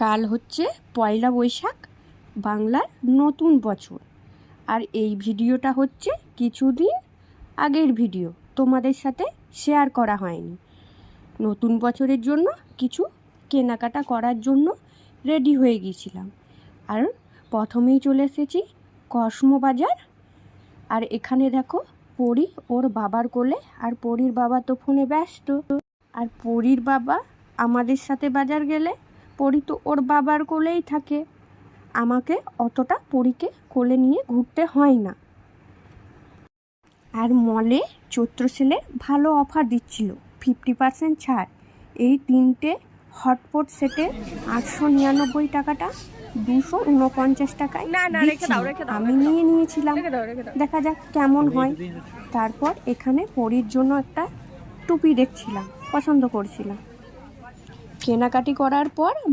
কাল হচ্ছে পয়লা বৈশাখ, বাংলার নতুন বছর। আর এই ভিডিওটা হচ্ছে কিছুদিন আগের ভিডিও, তোমাদের সাথে শেয়ার করা হয়নি। নতুন বছরের জন্য কিছু কেনাকাটা করার জন্য রেডি হয়ে গিয়েছিলাম। আর প্রথমেই চলে এসেছি কসমো বাজার। আর এখানে দেখো পরি ওর বাবার কোলে, আর পরির বাবা তো ফোনে ব্যস্ত। আর পরির বাবা আমাদের সাথে বাজার গেলে পরি তো ওর বাবার কোলেই থাকে, আমাকে অতটা পরিকে কোলে নিয়ে ঘুরতে হয় না। আর মলে চৈত্র সেলে ভালো অফার দিচ্ছিল, 50% ছাড়। এই 3টে হটপট সেটে 899 টাকাটা 249 টাকায় আমি নিয়ে নিয়েছিলাম। দেখা যাক কেমন হয়। তারপর এখানে পরির জন্য একটা টুপি দেখছিলাম, পছন্দ করছিলাম। কেনাকাটি করার পর